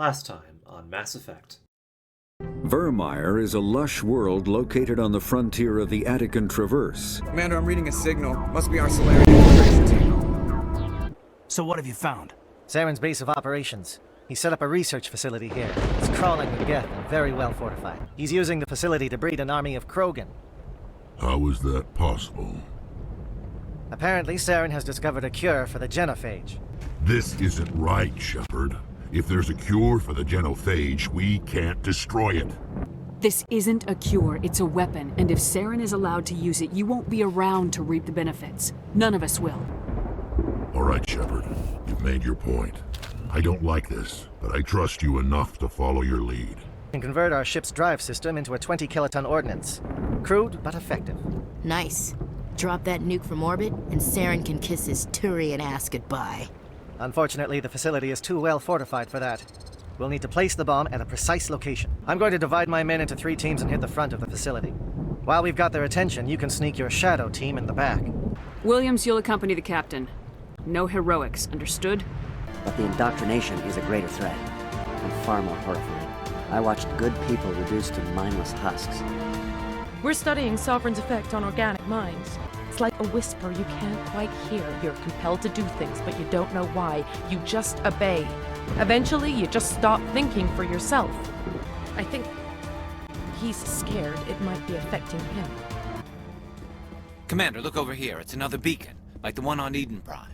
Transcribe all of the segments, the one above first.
Last time on Mass Effect. Vermeer is a lush world located on the frontier of the Attican Traverse. Commander, I'm reading a signal. Must be our Solarian infiltration team. So what have you found? Saren's base of operations. He set up a research facility here. It's crawling with Geth and very well fortified. He's using the facility to breed an army of Krogan. How is that possible? Apparently, Saren has discovered a cure for the genophage. This isn't right, Shepard. If there's a cure for the genophage, we can't destroy it. This isn't a cure, it's a weapon, and if Saren is allowed to use it, you won't be around to reap the benefits. None of us will. All right, Shepard. You've made your point. I don't like this, but I trust you enough to follow your lead. We can convert our ship's drive system into a 20-kiloton ordnance. Crude, but effective. Nice. Drop that nuke from orbit, and Saren can kiss his Turian ass goodbye. Unfortunately, the facility is too well fortified for that. We'll need to place the bomb at a precise location. I'm going to divide my men into 3 teams and hit the front of the facility. While we've got their attention, you can sneak your shadow team in the back. Williams, you'll accompany the captain. No heroics, understood? But the indoctrination is a greater threat, and far more horrifying. I watched good people reduced to mindless husks. We're studying Sovereign's effect on organic minds. It's like a whisper you can't quite hear. You're compelled to do things, but you don't know why. You just obey. Eventually, you just stop thinking for yourself. I think he's scared it might be affecting him. Commander, look over here. It's another beacon, like the one on Eden Prime.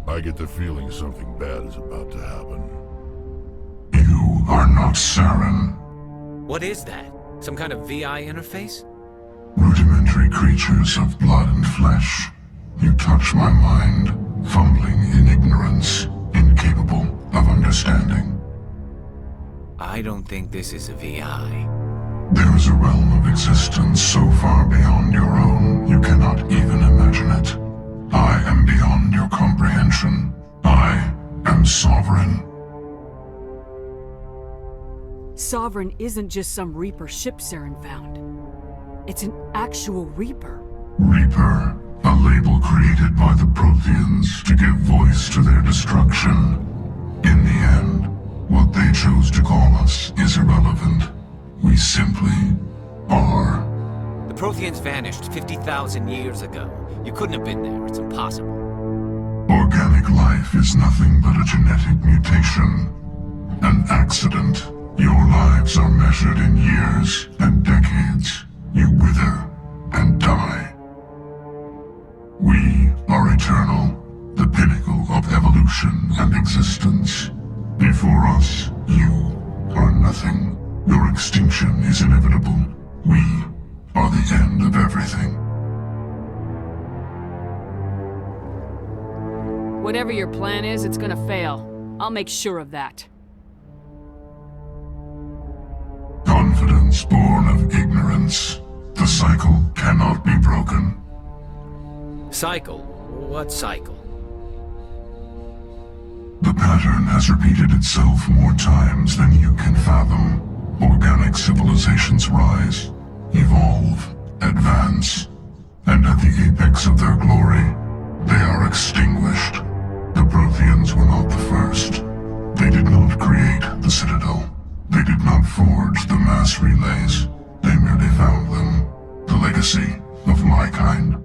I get the feeling something bad is about to happen. You are not Saren. What is that? Some kind of VI interface? Rudimentary creatures of blood and flesh. You touch my mind, fumbling in ignorance, incapable of understanding. I don't think this is a VI. There is a realm of existence so far beyond your own, you cannot even imagine it. I am beyond your comprehension. I am Sovereign. Sovereign isn't just some Reaper ship Saren found. It's an actual Reaper. Reaper, a label created by the Protheans to give voice to their destruction. In the end, what they chose to call us is irrelevant. We simply are. The Protheans vanished 50,000 years ago. You couldn't have been there. It's impossible. Organic life is nothing but a genetic mutation. An accident. Your lives are measured in years and decades. You wither and die. We are eternal, the pinnacle of evolution and existence. Before us, you are nothing. Your extinction is inevitable. We are the end of everything. Whatever your plan is, it's gonna fail. I'll make sure of that. Confidence born of ignorance. The cycle cannot be broken. Cycle? What cycle? The pattern has repeated itself more times than you can fathom. Organic civilizations rise, evolve, advance, and at the apex of their glory, they are extinguished. The Protheans were not the first. They did not create the Citadel. They did not forge the mass relays. They merely found them. The legacy of my kind.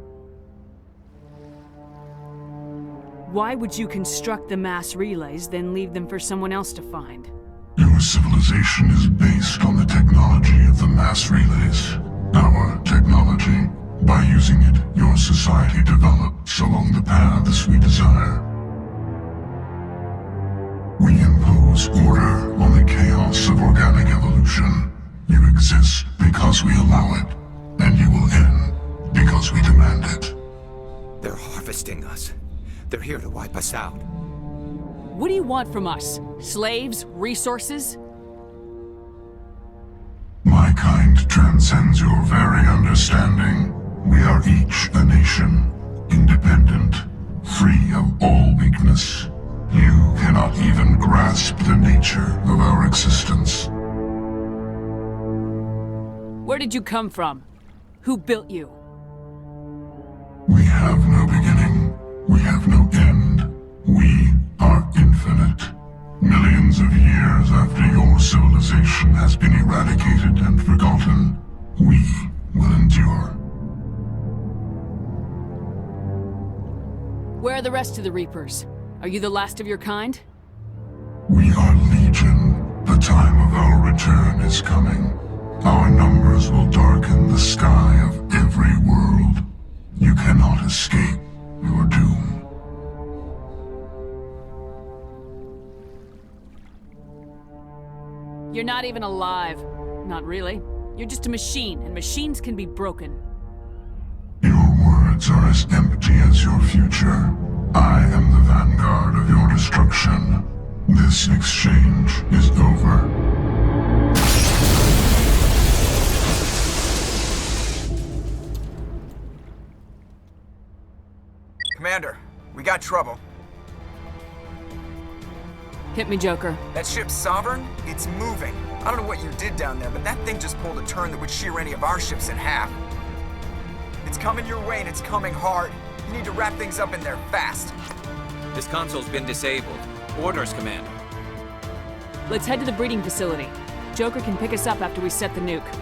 Why would you construct the mass relays, then leave them for someone else to find? Your civilization is based on the technology of the mass relays. Our technology. By using it, your society develops along the paths we desire. We impose order on the chaos of organic evolution. You exist because we allow it, and you will end because we demand it. They're harvesting us. They're here to wipe us out. What do you want from us? Slaves? Resources? My kind transcends your very understanding. We are each a nation, independent, free of all weakness. You cannot even grasp the nature of our existence. Where did you come from? Who built you? We have no beginning. We have no end. We are infinite. Millions of years after your civilization has been eradicated and forgotten, we will endure. Where are the rest of the Reapers? Are you the last of your kind? We are legion. The time of our return is coming. Our numbers will darken the sky of every world. You cannot escape your doom. You're not even alive. Not really. You're just a machine, and machines can be broken. Your words are as empty as your future. I am the vanguard of your destruction. This exchange is over. Commander, we got trouble. Hit me, Joker. That ship's Sovereign? It's moving. I don't know what you did down there, but that thing just pulled a turn that would shear any of our ships in half. It's coming your way, and it's coming hard. You need to wrap things up in there fast. This console's been disabled. Orders, Commander. Let's head to the breeding facility. Joker can pick us up after we set the nuke.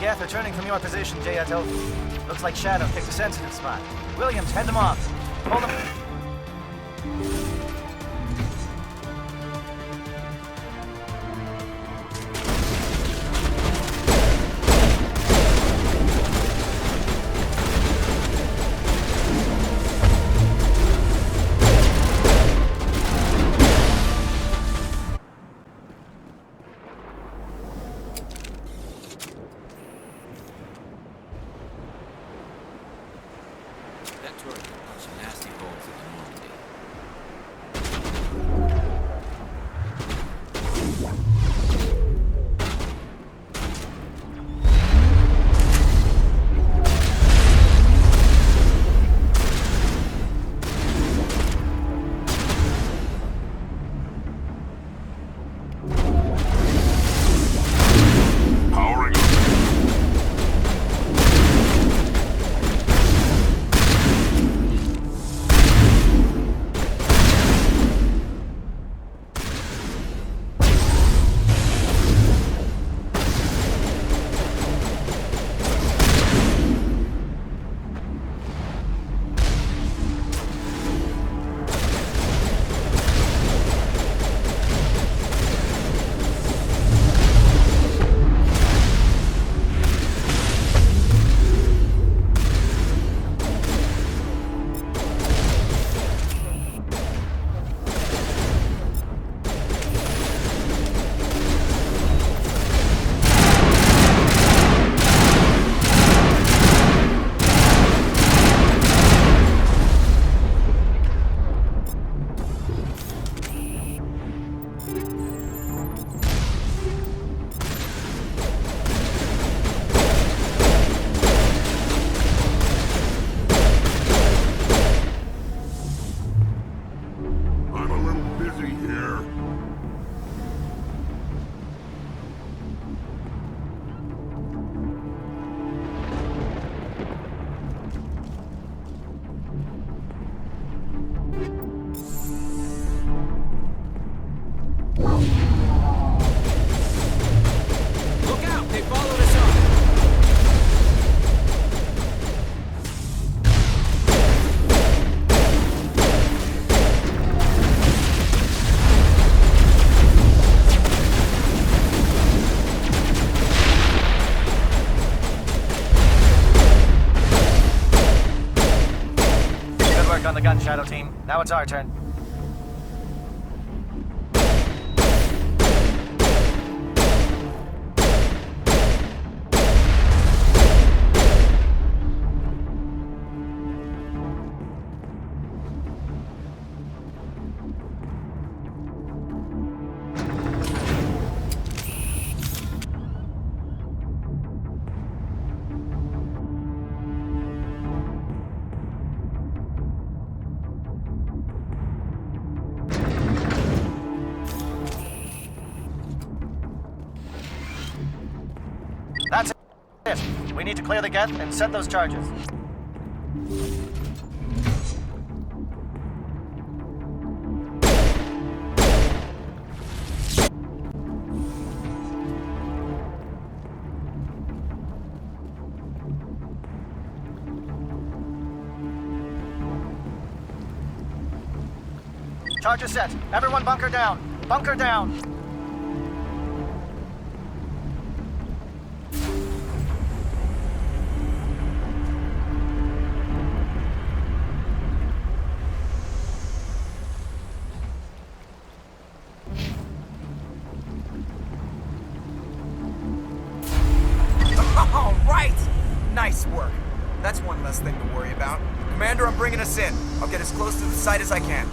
Geth returning from your position, Jayato. Looks like Shadow picked a sensitive spot. Williams, head them off. Hold them. That turret got some nasty bolts. it's our turn. That's it. We need to clear the geth and set those charges. Charges set. Everyone bunker down. Bunker down. All right! Nice work. That's one less thing to worry about. Commander, I'm bringing us in. I'll get as close to the site as I can.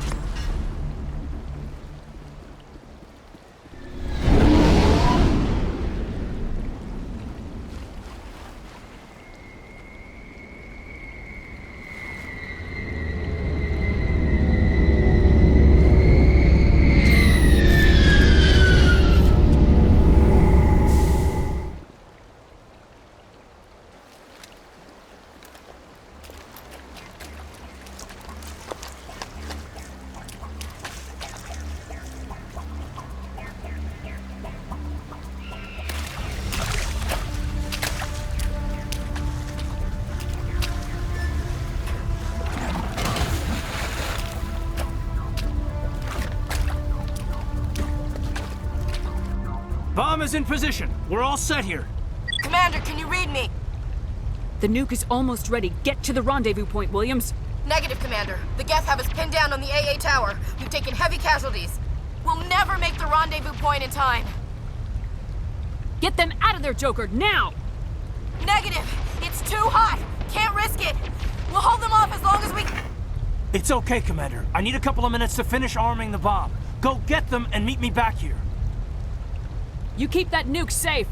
Bomb is in position. We're all set here. Commander, can you read me? The nuke is almost ready. Get to the rendezvous point, Williams. Negative, Commander. The Geth have us pinned down on the AA tower. We've taken heavy casualties. We'll never make the rendezvous point in time. Get them out of there, Joker, now! Negative! It's too hot! Can't risk it! We'll hold them off as long as we... It's okay, Commander. I need a couple of minutes to finish arming the bomb. Go get them and meet me back here. You keep that nuke safe.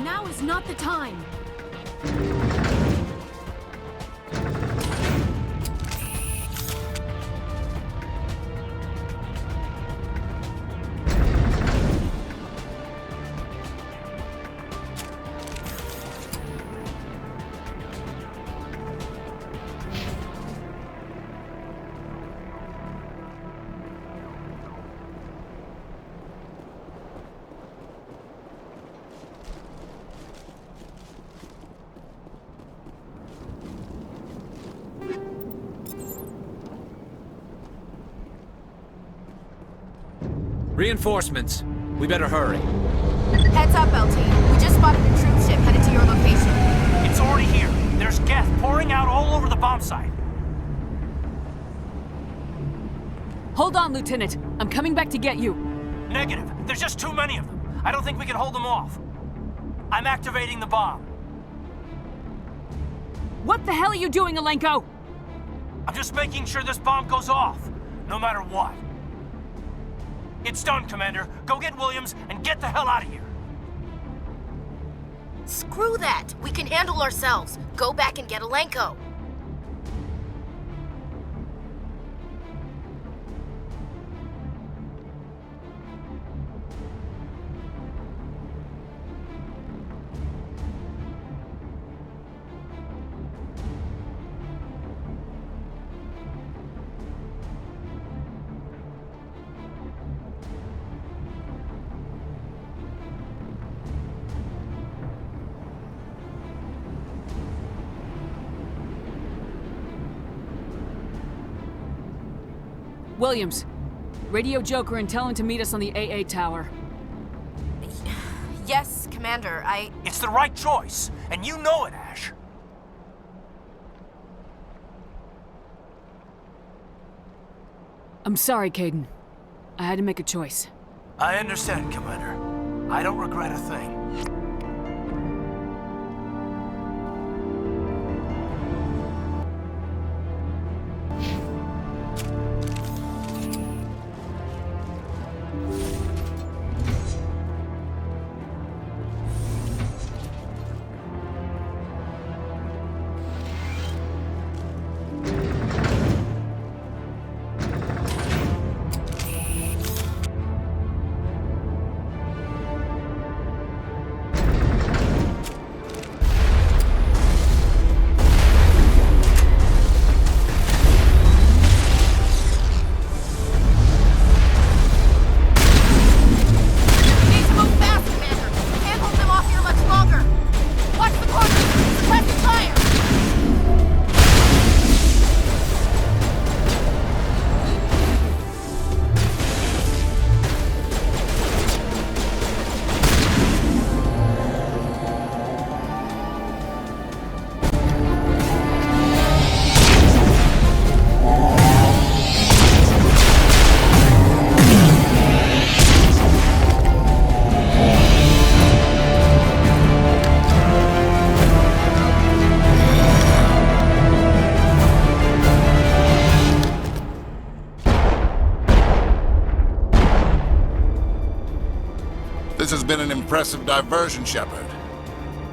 Now is not the time. Reinforcements. We better hurry. Heads up, LT. We just spotted a troop ship headed to your location. It's already here. There's gas pouring out all over the bomb site. Hold on, Lieutenant. I'm coming back to get you. Negative. There's just too many of them. I don't think we can hold them off. I'm activating the bomb. What the hell are you doing, Alenko? I'm just making sure this bomb goes off, no matter what. It's done, Commander. Go get Williams and get the hell out of here. Screw that. We can handle ourselves. Go back and get Alenko. Williams, radio Joker and tell him to meet us on the AA tower. Yes, Commander, It's the right choice, and you know it, Ash. I'm sorry, Caden. I had to make a choice. I understand, Commander. I don't regret a thing. This has been an impressive diversion, Shepard.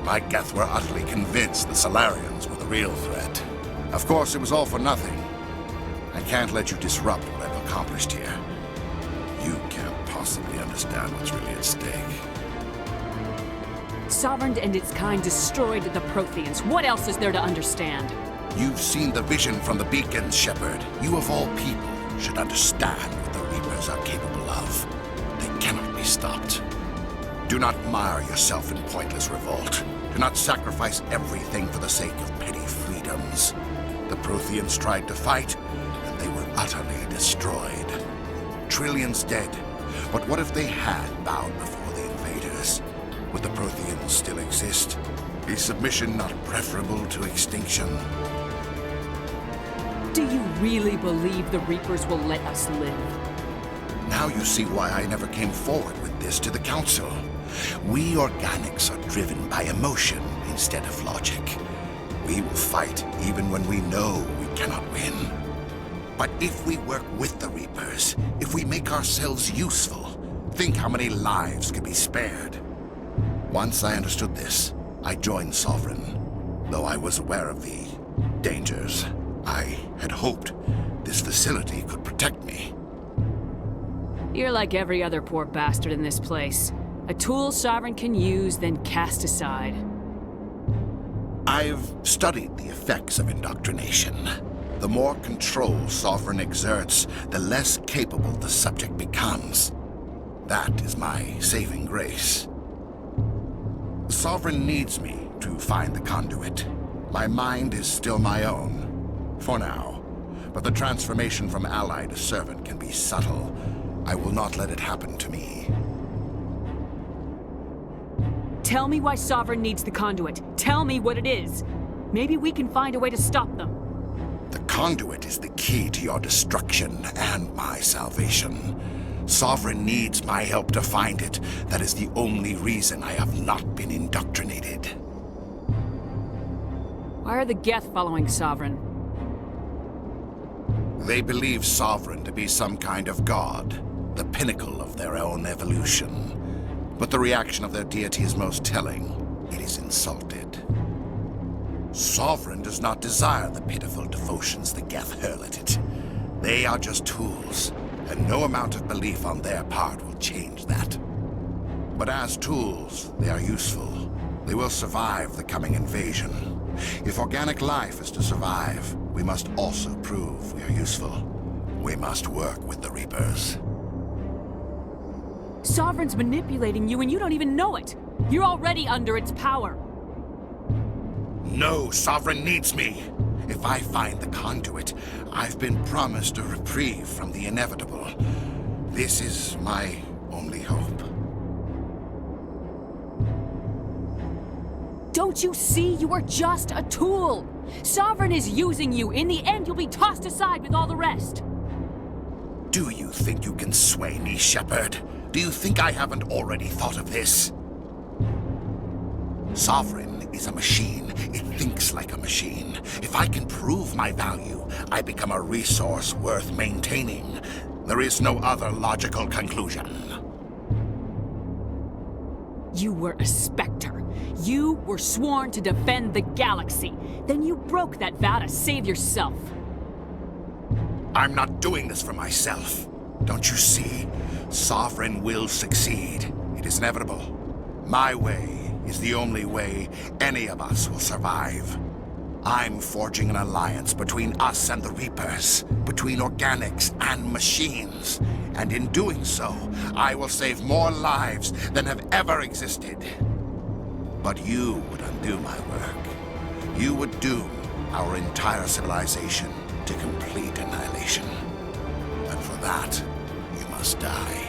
My Geth were utterly convinced the Solarians were the real threat. Of course, it was all for nothing. I can't let you disrupt what I've accomplished here. You can't possibly understand what's really at stake. Sovereign and its kind destroyed the Protheans. What else is there to understand? You've seen the vision from the beacons, Shepard. You of all people should understand what the Reapers are capable of. They cannot be stopped. Do not mire yourself in pointless revolt. Do not sacrifice everything for the sake of petty freedoms. The Protheans tried to fight, and they were utterly destroyed. Trillions dead. But what if they had bowed before the invaders? Would the Protheans still exist? Is submission not preferable to extinction? Do you really believe the Reapers will let us live? Now you see why I never came forward with this to the Council. We organics are driven by emotion instead of logic. We will fight even when we know we cannot win. But if we work with the Reapers, if we make ourselves useful, think how many lives could be spared. Once I understood this, I joined Sovereign. Though I was aware of the dangers, I had hoped this facility could protect me. You're like every other poor bastard in this place. A tool Sovereign can use, then cast aside. I've studied the effects of indoctrination. The more control Sovereign exerts, the less capable the subject becomes. That is my saving grace. Sovereign needs me to find the conduit. My mind is still my own, for now. But the transformation from ally to servant can be subtle. I will not let it happen to me. Tell me why Sovereign needs the conduit. Tell me what it is. Maybe we can find a way to stop them. The conduit is the key to your destruction and my salvation. Sovereign needs my help to find it. That is the only reason I have not been indoctrinated. Why are the Geth following Sovereign? They believe Sovereign to be some kind of god, the pinnacle of their own evolution. But the reaction of their deity is most telling. It is insulted. Sovereign does not desire the pitiful devotions the Geth hurl at it. They are just tools, and no amount of belief on their part will change that. But as tools, they are useful. They will survive the coming invasion. If organic life is to survive, we must also prove we are useful. We must work with the Reapers. Sovereign's manipulating you and you don't even know it. You're already under its power. No, Sovereign needs me. If I find the conduit, I've been promised a reprieve from the inevitable. This is my only hope. Don't you see? You are just a tool. Sovereign is using you. In the end, you'll be tossed aside with all the rest. Do you think you can sway me, Shepard? Do you think I haven't already thought of this? Sovereign is a machine. It thinks like a machine. If I can prove my value, I become a resource worth maintaining. There is no other logical conclusion. You were a Spectre. You were sworn to defend the galaxy. Then you broke that vow to save yourself. I'm not doing this for myself. Don't you see? Sovereign will succeed. It is inevitable. My way is the only way any of us will survive. I'm forging an alliance between us and the Reapers, between organics and machines. And in doing so, I will save more lives than have ever existed. But you would undo my work. You would doom our entire civilization to complete annihilation. And for that, you must die.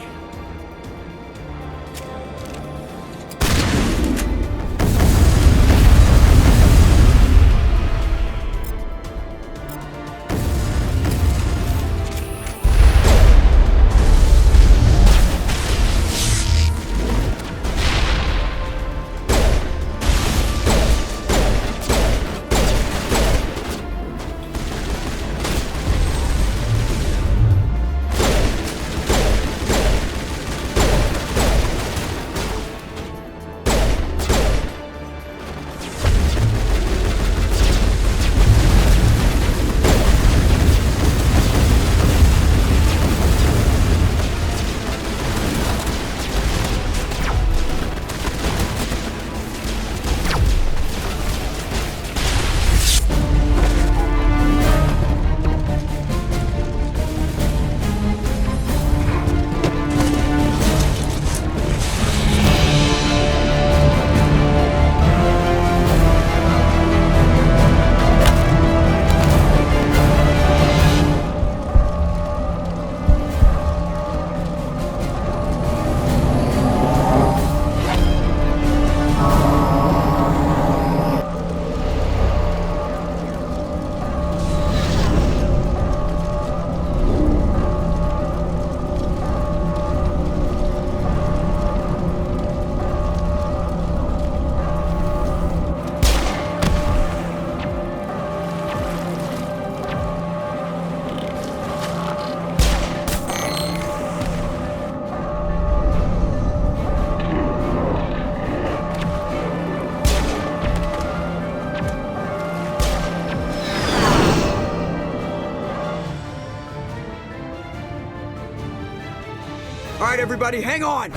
All right, everybody, hang on!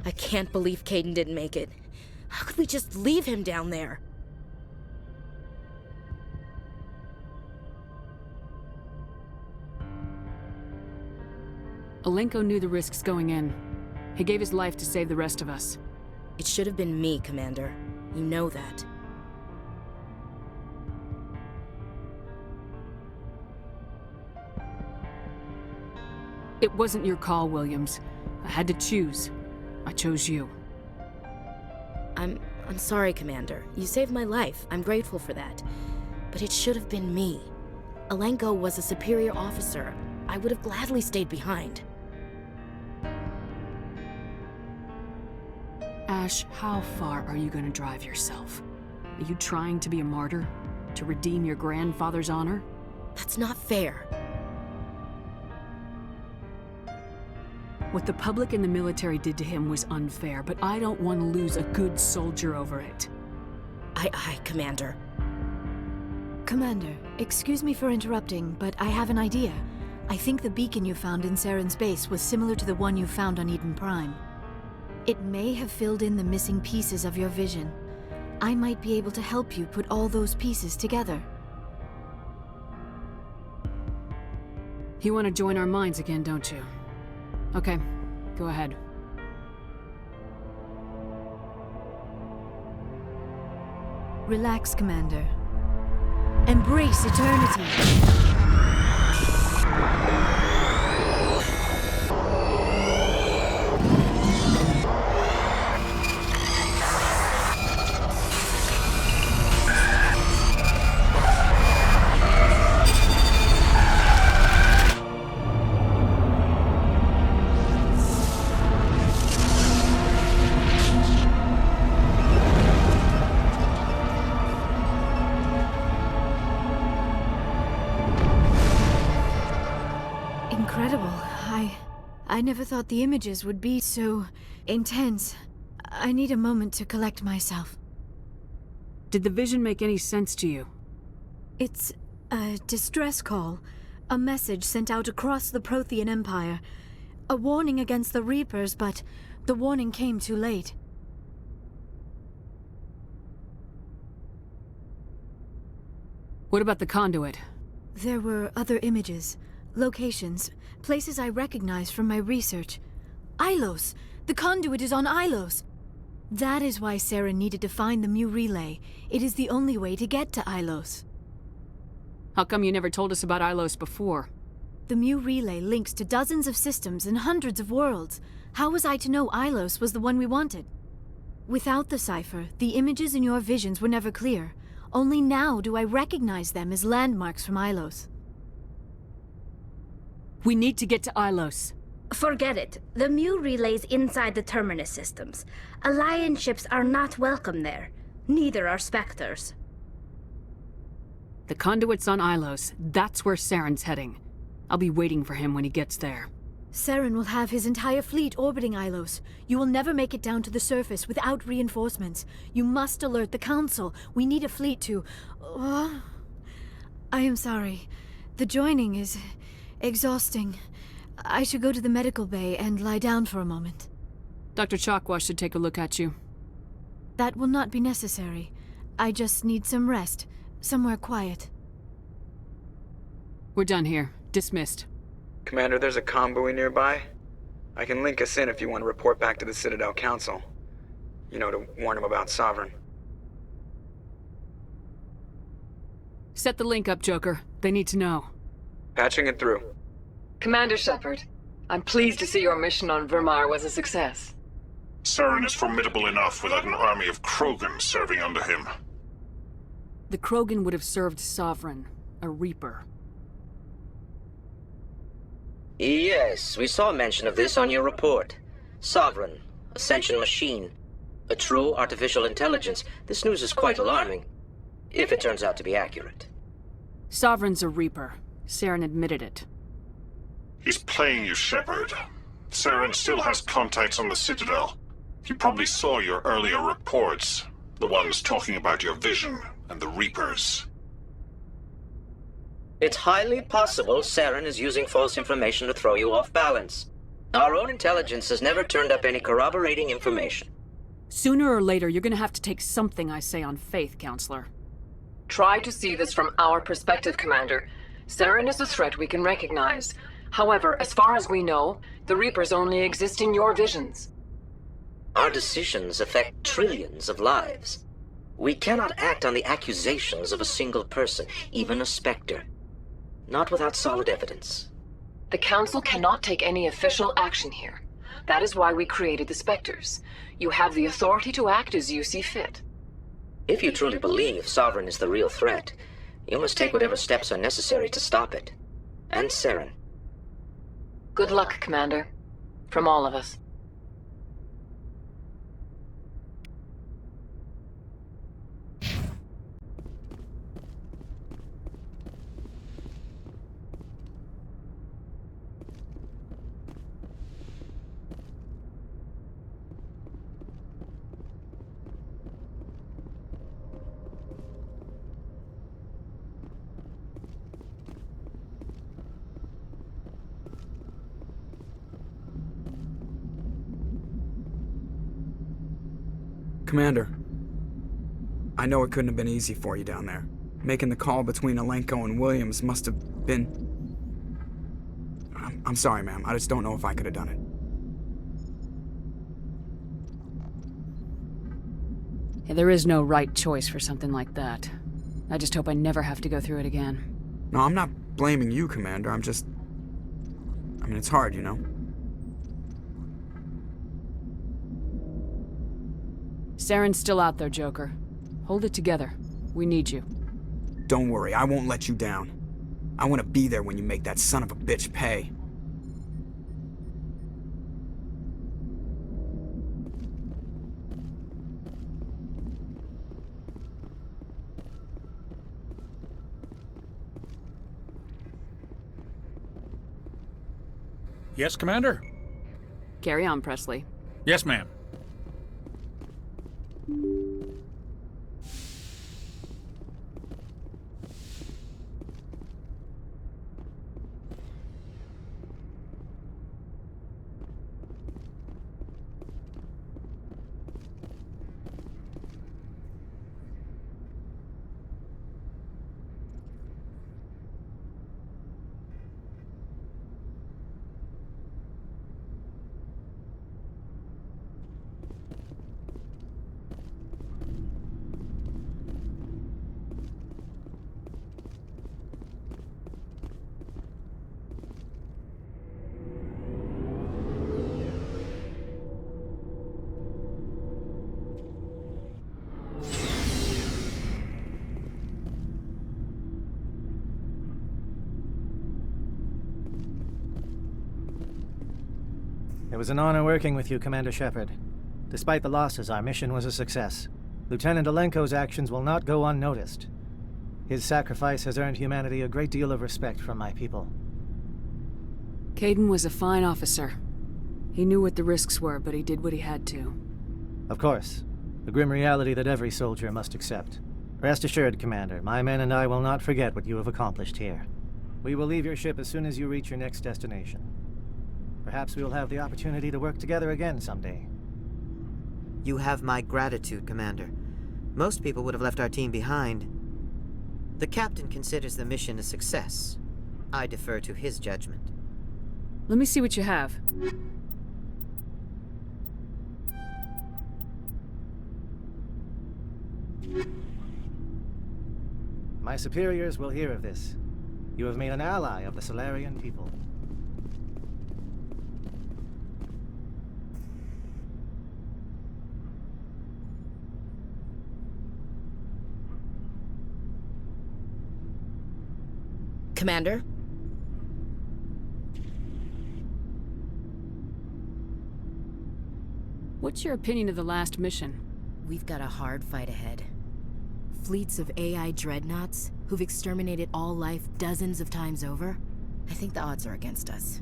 I can't believe Caden didn't make it. How could we just leave him down there? Alenko knew the risks going in. He gave his life to save the rest of us. It should have been me, Commander. You know that. It wasn't your call, Williams. I had to choose. I chose you. I'm sorry, Commander. You saved my life. I'm grateful for that. But it should have been me. Alenko was a superior officer. I would have gladly stayed behind. Ash, how far are you going to drive yourself? Are you trying to be a martyr? To redeem your grandfather's honor? That's not fair. What the public and the military did to him was unfair, but I don't want to lose a good soldier over it. Aye, Commander. Commander, excuse me for interrupting, but I have an idea. I think the beacon you found in Saren's base was similar to the one you found on Eden Prime. It may have filled in the missing pieces of your vision. I might be able to help you put all those pieces together. You want to join our minds again, don't you? Okay, go ahead. Relax, Commander. Embrace eternity. Incredible. I never thought the images would be so intense. I need a moment to collect myself. Did the vision make any sense to you? It's a distress call. A message sent out across the Prothean Empire. A warning against the Reapers, but the warning came too late. What about the conduit? There were other images, locations, places I recognized from my research. Ilos! The conduit is on Ilos! That is why Saren needed to find the Mu relay. It is the only way to get to Ilos. How come you never told us about Ilos before? The Mu relay links to dozens of systems and hundreds of worlds. How was I to know Ilos was the one we wanted? Without the cipher, the images in your visions were never clear. Only now do I recognize them as landmarks from Ilos. We need to get to Ilos. Forget it. The Mu relay's inside the Terminus systems. Alliance ships are not welcome there. Neither are Spectres. The conduit's on Ilos. That's where Saren's heading. I'll be waiting for him when he gets there. Saren will have his entire fleet orbiting Ilos. You will never make it down to the surface without reinforcements. You must alert the Council. We need a fleet to... I am sorry. The joining is exhausting. I should go to the medical bay and lie down for a moment. Dr. Chakwa should take a look at you. That will not be necessary. I just need some rest. Somewhere quiet. We're done here. Dismissed. Commander, there's a convoy nearby. I can link us in if you want to report back to the Citadel Council. You know, to warn them about Sovereign. Set the link up, Joker. They need to know. Patching it through. Commander Shepard, I'm pleased to see your mission on Vermeer was a success. Saren is formidable enough without an army of Krogan serving under him. The Krogan would have served Sovereign, a Reaper. Yes, we saw mention of this on your report. Sovereign, Ascension machine, a true artificial intelligence. This news is quite alarming, if it turns out to be accurate. Sovereign's a Reaper. Saren admitted it. He's playing you, Shepard. Saren still has contacts on the Citadel. He probably saw your earlier reports, the ones talking about your vision and the Reapers. It's highly possible Saren is using false information to throw you off balance. Our own intelligence has never turned up any corroborating information. Sooner or later, you're gonna have to take something I say on faith, Counselor. Try to see this from our perspective, Commander. Saren is a threat we can recognize. However, as far as we know, the Reapers only exist in your visions. Our decisions affect trillions of lives. We cannot act on the accusations of a single person, even a Spectre. Not without solid evidence. The Council cannot take any official action here. That is why we created the Spectres. You have the authority to act as you see fit. If you truly believe Sovereign is the real threat, you must take whatever steps are necessary to stop it. And Saren. Good luck, Commander. From all of us. Commander, I know it couldn't have been easy for you down there. Making the call between Alenko and Williams must have been... I'm sorry, ma'am. I just don't know if I could have done it. Yeah, there is no right choice for something like that. I just hope I never have to go through it again. No, I'm not blaming you, Commander. I mean, it's hard, you know? Saren's still out there, Joker. Hold it together. We need you. Don't worry, I won't let you down. I want to be there when you make that son of a bitch pay. Yes, Commander? Carry on, Presley. Yes, ma'am. It was an honor working with you, Commander Shepard. Despite the losses, our mission was a success. Lieutenant Alenko's actions will not go unnoticed. His sacrifice has earned humanity a great deal of respect from my people. Caden was a fine officer. He knew what the risks were, but he did what he had to. Of course. The grim reality that every soldier must accept. Rest assured, Commander, my men and I will not forget what you have accomplished here. We will leave your ship as soon as you reach your next destination. Perhaps we will have the opportunity to work together again someday. You have my gratitude, Commander. Most people would have left our team behind. The captain considers the mission a success. I defer to his judgment. Let me see what you have. My superiors will hear of this. You have made an ally of the Solarian people. Commander? What's your opinion of the last mission? We've got a hard fight ahead. Fleets of AI dreadnoughts who've exterminated all life dozens of times over. I think the odds are against us.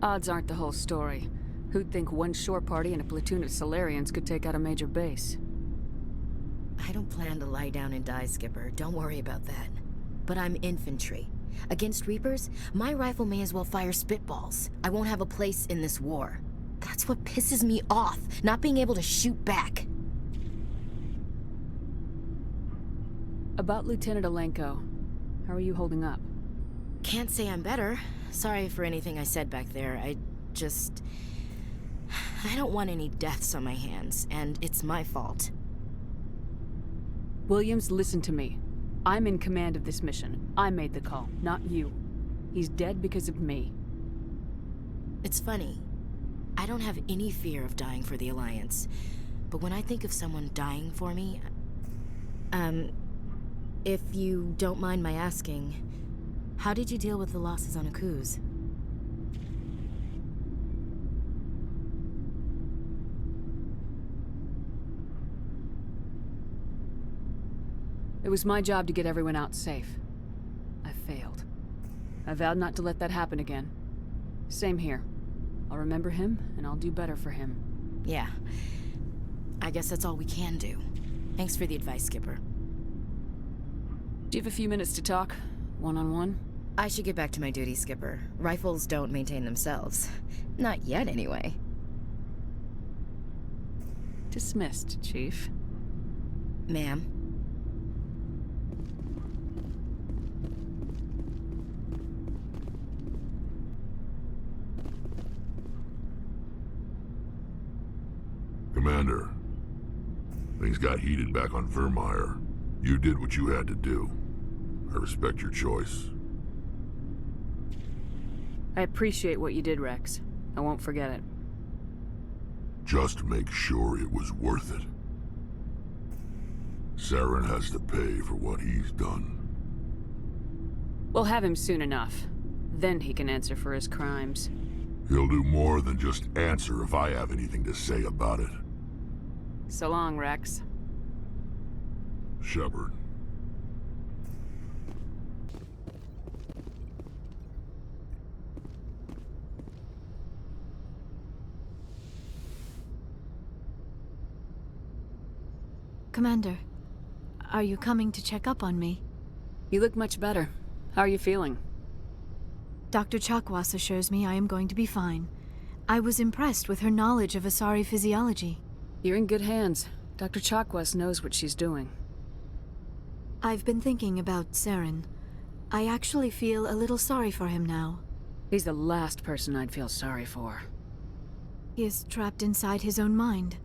Odds aren't the whole story. Who'd think one shore party and a platoon of Solarians could take out a major base? I don't plan to lie down and die, Skipper. Don't worry about that. But I'm infantry. Against Reapers, my rifle may as well fire spitballs. I won't have a place in this war. That's what pisses me off, not being able to shoot back. About Lieutenant Alenko, how are you holding up? Can't say I'm better. Sorry for anything I said back there. I don't want any deaths on my hands, and it's my fault. Williams, listen to me. I'm in command of this mission. I made the call, not you. He's dead because of me. It's funny. I don't have any fear of dying for the Alliance. But when I think of someone dying for me... if you don't mind my asking, how did you deal with the losses on Akuz? It was my job to get everyone out safe. I failed. I vowed not to let that happen again. Same here. I'll remember him, and I'll do better for him. Yeah. I guess that's all we can do. Thanks for the advice, Skipper. Do you have a few minutes to talk? One-on-one? I should get back to my duty, Skipper. Rifles don't maintain themselves. Not yet, anyway. Dismissed, Chief. Ma'am. Commander, things got heated back on Vermeer. You did what you had to do. I respect your choice. I appreciate what you did, Rex. I won't forget it. Just make sure it was worth it. Saren has to pay for what he's done. We'll have him soon enough. Then he can answer for his crimes. He'll do more than just answer if I have anything to say about it. So long, Rex. Shepard. Commander, are you coming to check up on me? You look much better. How are you feeling? Dr. Chakwas assures me I am going to be fine. I was impressed with her knowledge of Asari physiology. You're in good hands. Dr. Chakwas knows what she's doing. I've been thinking about Saren. I actually feel a little sorry for him now. He's the last person I'd feel sorry for. He is trapped inside his own mind.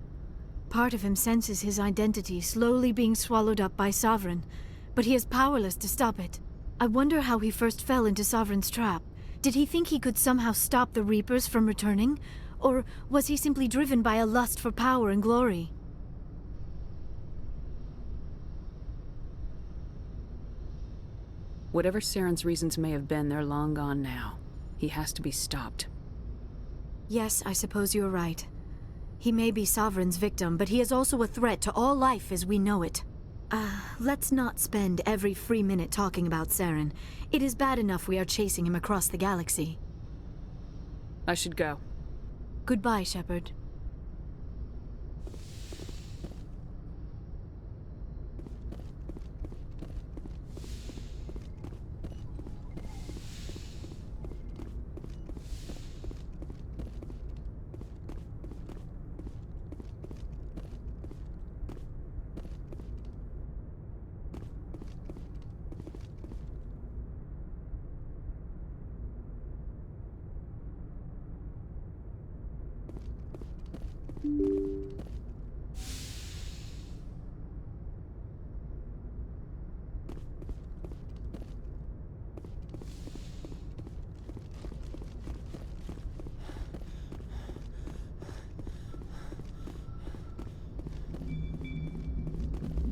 Part of him senses his identity slowly being swallowed up by Sovereign, but he is powerless to stop it. I wonder how he first fell into Sovereign's trap. Did he think he could somehow stop the Reapers from returning? Or was he simply driven by a lust for power and glory? Whatever Saren's reasons may have been, they're long gone now. He has to be stopped. Yes, I suppose you're right. He may be Sovereign's victim, but he is also a threat to all life as we know it. Let's not spend every free minute talking about Saren. It is bad enough we are chasing him across the galaxy. I should go. Goodbye, Shepard.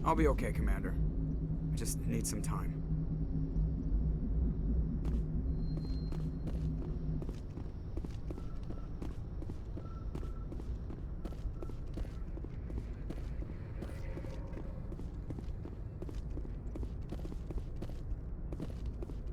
I'll be okay, Commander. I just need some time.